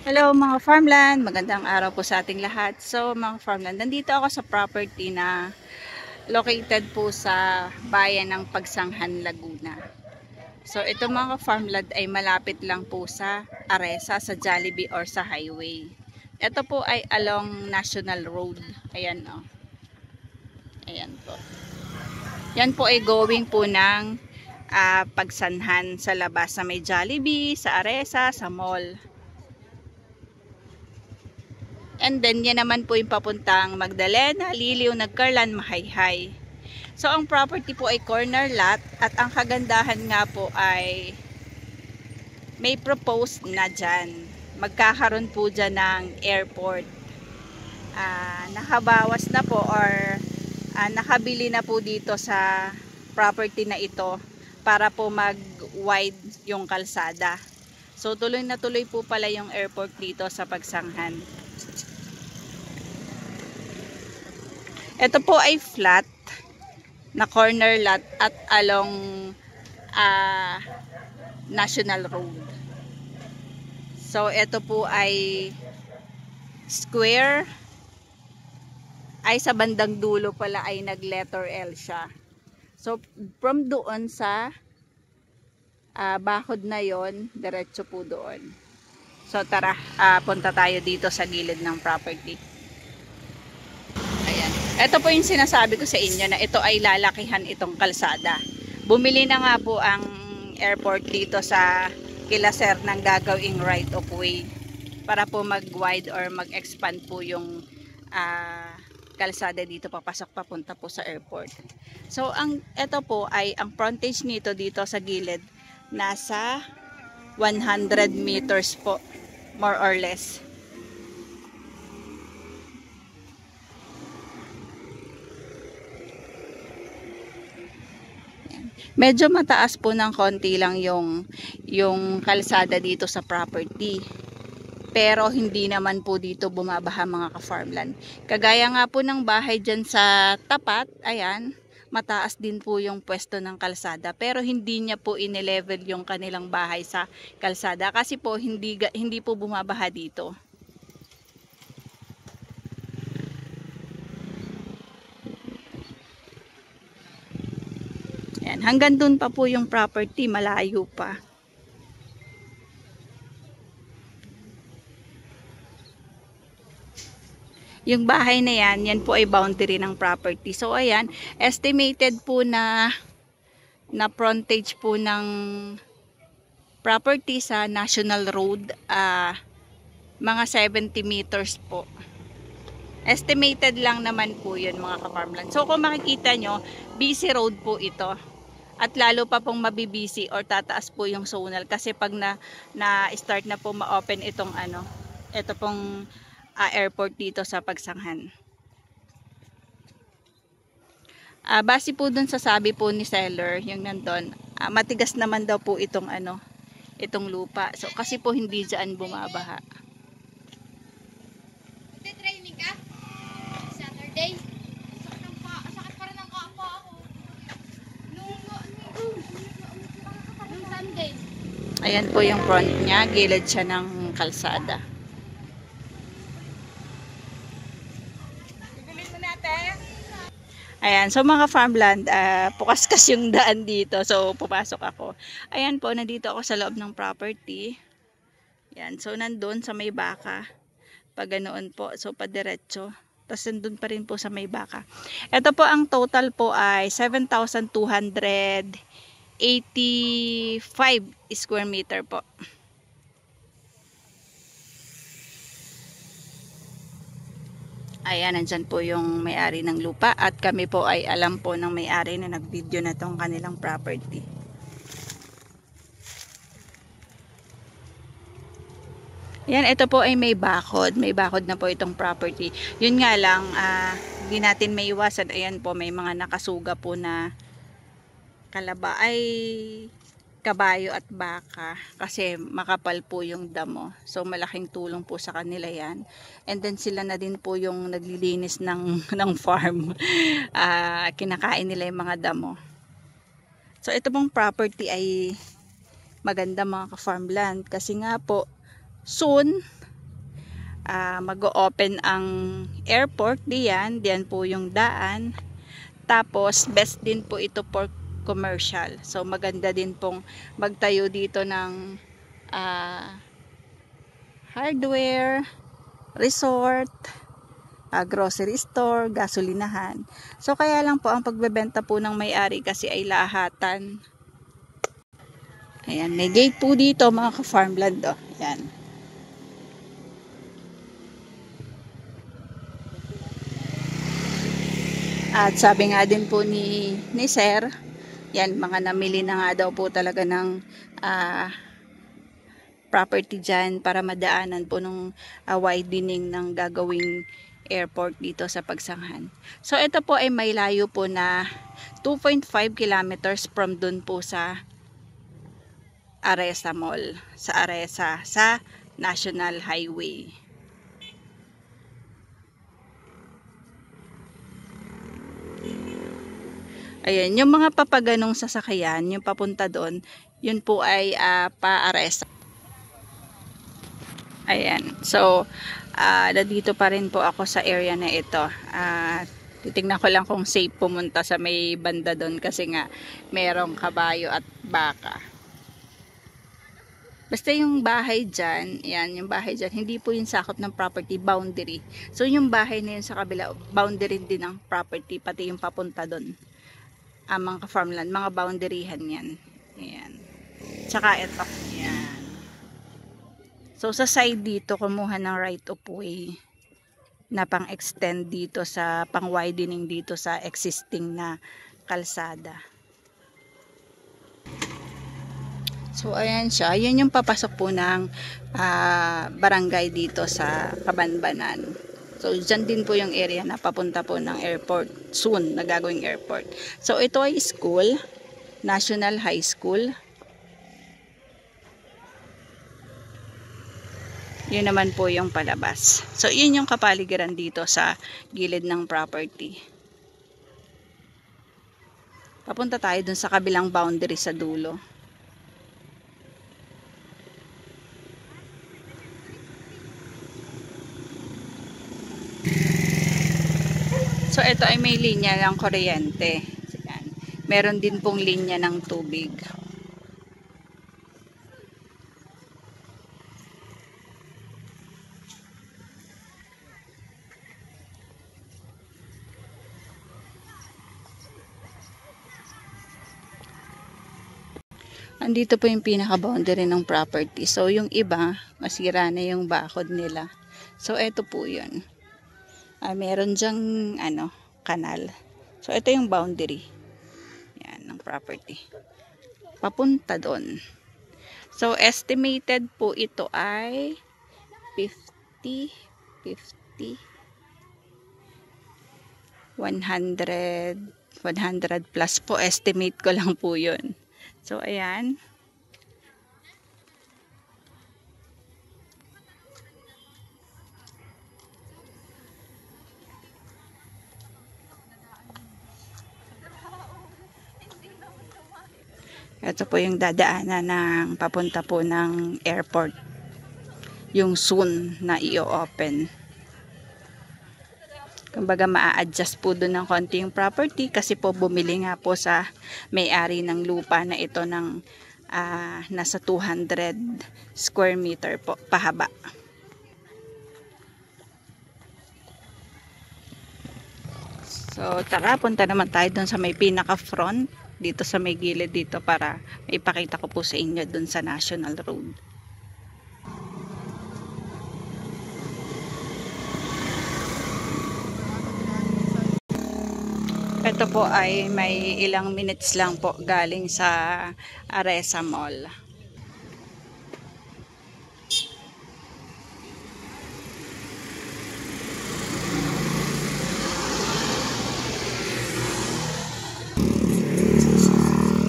Hello mga farmland, magandang araw po sa ating lahat. So mga farmland, nandito ako sa property na located po sa bayan ng Pagsanghan, Laguna. So ito mga farmland ay malapit lang po sa Aresa, sa Jollibee or sa highway. Ito po ay along National Road. Ayan o. Ayan po. Yan po ay going po ng Pagsanhan sa labas sa may Jollibee, sa Aresa, sa mall. And then, yan naman po yung papuntang Magdalena, Liliw, Nagcarlan, Mahayhay. So, ang property po ay corner lot at ang kagandahan nga po ay may proposed na dyan. Magkakaroon po dyan ng airport. Nakabawas na po or nakabili na po dito sa property na ito para po mag-wide yung kalsada. So, tuloy na tuloy po pala yung airport dito sa Pagsanghan. Ito po ay flat na corner lot at along National Road. So, ito po ay square. Ay sa bandang dulo pala ay nag-letter L siya. So, from doon sa bakod na yon, diretso po doon. So, tara, punta tayo dito sa gilid ng property. Ayan. Ito po yung sinasabi ko sa inyo na ito ay lalakihan itong kalsada. Bumili na nga po ang airport dito sa Kilaser ng gagawing right of way para po mag-wide or mag-expand po yung kalsada dito papasok papunta po sa airport. So ito po ay ang frontage nito dito sa gilid nasa 100 meters po, more or less. Medyo mataas po ng konti lang yung kalsada dito sa property. Pero hindi naman po dito bumabaha mga ka-farmland. Kagaya nga po ng bahay dyan sa tapat, ayan, mataas din po yung pwesto ng kalsada. Pero hindi niya po inilevel yung kanilang bahay sa kalsada kasi po hindi po bumabaha dito. Ayan, hanggang dun pa po yung property, malayo pa. Yung bahay na yan po ay boundary ng property. So, ayan, estimated po na frontage po ng property sa National Road, mga 70 meters po. Estimated lang naman po yun mga ka-farmland. So, kung makikita nyo, busy road po ito. At lalo pa pong mabibisi or tataas po yung zonal kasi pag na-start na po ma-open itong ito pong airport dito sa Pagsanghan. Base po dun sa sabi po ni seller, yung nandun, matigas naman daw po itong itong lupa. So kasi po hindi dyan bumabaha. Training ka? Saturday? Sakit pa rin ang kapa ako. Nung Sunday. Ayan po yung front niya, gilid siya ng kalsada. Ayan, so mga farmland, pukas-kas yung daan dito. So, pupasok ako. Ayan po, nandito ako sa loob ng property. Ayan, so nandun sa may baka. Pag ganoon po, so padiretso. Tapos nandun pa rin po sa may baka. Ito po, ang total po ay 7,285 square meter po. Ayan, nandyan po yung may-ari ng lupa at kami po ay alam po ng may-ari na nag-video na tong kanilang property. Ayan, ito po ay may bakod. May bakod na po itong property. Yun nga lang, hindi natin may iwasan. Ayan po, may mga nakasuga po na kabayo at baka kasi makapal po yung damo. So malaking tulong po sa kanila yan. And then sila na din po yung naglilinis ng farm. Kinakain nila yung mga damo. So ito pong property ay maganda mga ka-farmland kasi nga po soon mag-open ang airport. Diyan po yung daan. Tapos best din po ito for commercial. So maganda din pong magtayo dito ng hardware, resort, grocery store, gasolinahan. So kaya lang po ang pagbebenta po ng may-ari kasi ay lahatan. Ayan, may gate po dito mga ka-farmland. Oh. Ayan. At sabi nga din po ni Sir, yan, mga namili na nga daw po talaga ng property dyan para madaanan po ng widening ng gagawing airport dito sa Pagsanghan. So ito po ay may layo po na 2.5 kilometers from dun po sa Aresa Mall, sa Aresa, sa National Highway. Ayan, yung mga papaganong sasakyan, yung papunta doon, yun po ay pa-Aresa. Ayan, so nandito pa rin po ako sa area na ito. Titignan ko lang kung safe pumunta sa may banda doon kasi nga merong kabayo at baka. Basta yung bahay dyan, yan, yung bahay dyan, hindi po yung sakop ng property boundary. So yung bahay na yun sa kabila, boundary din ng property, pati yung papunta doon. Mga farmland, mga boundaryhan yan. Yan. Tsaka ito, yan. So sa side dito, kumuha ng right of way na pang-extend dito sa, pang-widening dito sa existing na kalsada. So ayan siya, yun yung papasok po ng barangay dito sa Kabanbanan. So dyan din po yung area na papunta po ng airport, soon na gagawing airport. So ito ay school, National High School. Yun naman po yung palabas. So yun yung kapaligiran dito sa gilid ng property. Papunta tayo dun sa kabilang boundary sa dulo. So ito ay may linya ng kuryente. Yan. Meron din pong linya ng tubig. Andito po yung pinaka-boundary ng property. So yung iba, masira na yung bakod nila. So ito po yun. Meron dyang kanal. So ito yung boundary. Yan, ng property. Papunta doon. So estimated po ito ay 100 plus po. Estimate ko lang po yun. So ayan. Ito po yung dadaanan ng papunta po ng airport. Yung soon na i-open. Kumbaga maa-adjust po doon ng konti yung property kasi po bumili nga po sa may-ari ng lupa na ito ng nasa 200 square meter po pahaba. So tara, punta naman tayo doon sa may pinaka-front. Dito sa may gilid dito para maipakita ko po sa inyo dun sa National Road. Ito po ay may ilang minutes lang po galing sa Aresa Mall.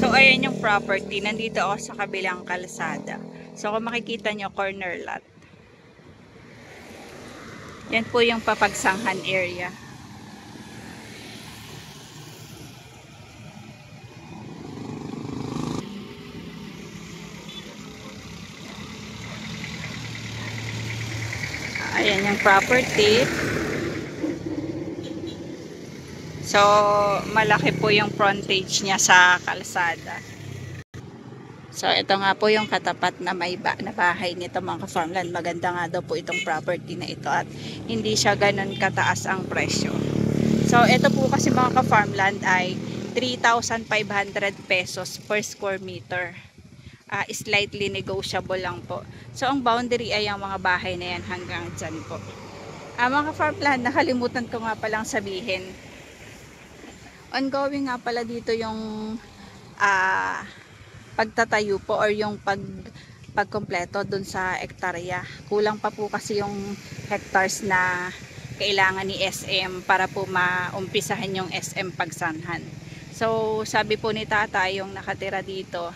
So ayan yung property. Nandito ako sa kabilang kalsada. So kung makikita nyo, corner lot. Yan po yung Papagsanghan area. Ayan yung property. So, malaki po yung frontage niya sa kalsada. So, ito nga po yung katapat na na bahay nito mga ka-farmland. Maganda nga daw po itong property na ito at hindi siya ganun kataas ang presyo. So, ito po kasi mga ka-farmland ay 3,500 pesos per square meter. Slightly negotiable lang po. So, ang boundary ay ang mga bahay na yan hanggang dyan po. Mga ka-farmland, nakalimutan ko nga palang sabihin. Ongoing nga pala dito yung pagtatayo po or yung pagkompleto dun sa ektarya. Kulang pa po kasi yung hectares na kailangan ni SM para po maumpisahan yung SM Pagsanhan. So sabi po ni tata yung nakatira dito,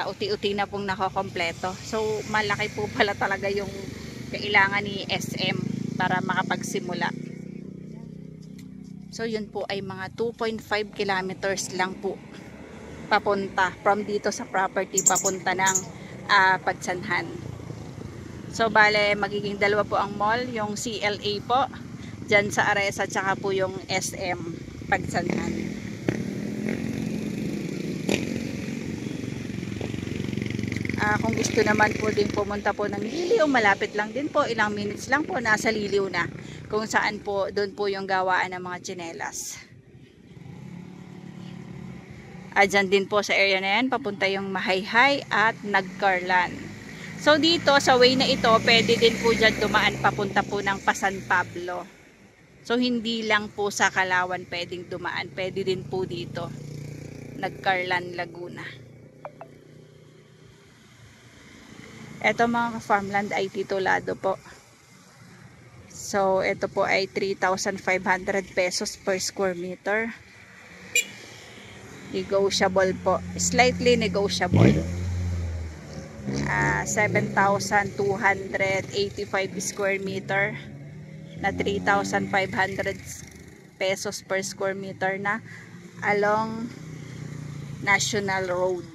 uti-uti na pong nakakompleto. So malaki po pala talaga yung kailangan ni SM para makapagsimula. So yun po ay mga 2.5 kilometers lang po papunta from dito sa property papunta ng Pagsanhan. So bale magiging dalawa po ang mall, yung CLA po dyan sa Ares at saka po yung SM Pagsanhan. Kung gusto naman po din pumunta po ng Liliw, malapit lang din po, ilang minutes lang po nasa Liliw na, kung saan po doon po yung gawaan ng mga tsinelas. Dyan din po sa area na yan papunta yung Mahayhay at Nagcarlan. So dito sa way na ito pwede din po dyan dumaan papunta po ng Pasan Pablo. So hindi lang po sa Kalawan pwedeng dumaan, pwede din po dito Nagcarlan, Laguna. Ito mga farmland ay titulado po. So ito po ay 3,500 pesos per square meter. Negotiable po, slightly negotiable. 7,285 square meter na 3,500 pesos per square meter na along National Road.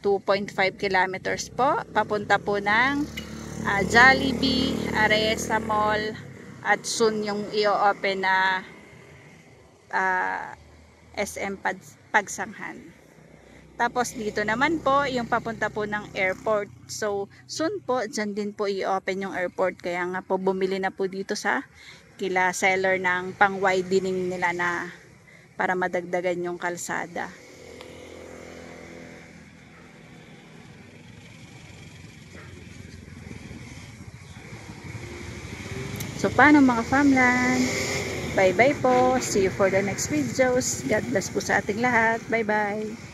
2.5 kilometers po papunta po ng Jollibee, Aresa Mall at soon yung i-open na SM Pagsanhan. Tapos dito naman po yung papunta po ng airport. So soon po dyan din po i-open yung airport, kaya nga po bumili na po dito sa kila seller ng pang widening nila na para madagdagan yung kalsada. So paano mga farmland? Bye bye po. See you for the next videos. God bless po sa ating lahat. Bye bye.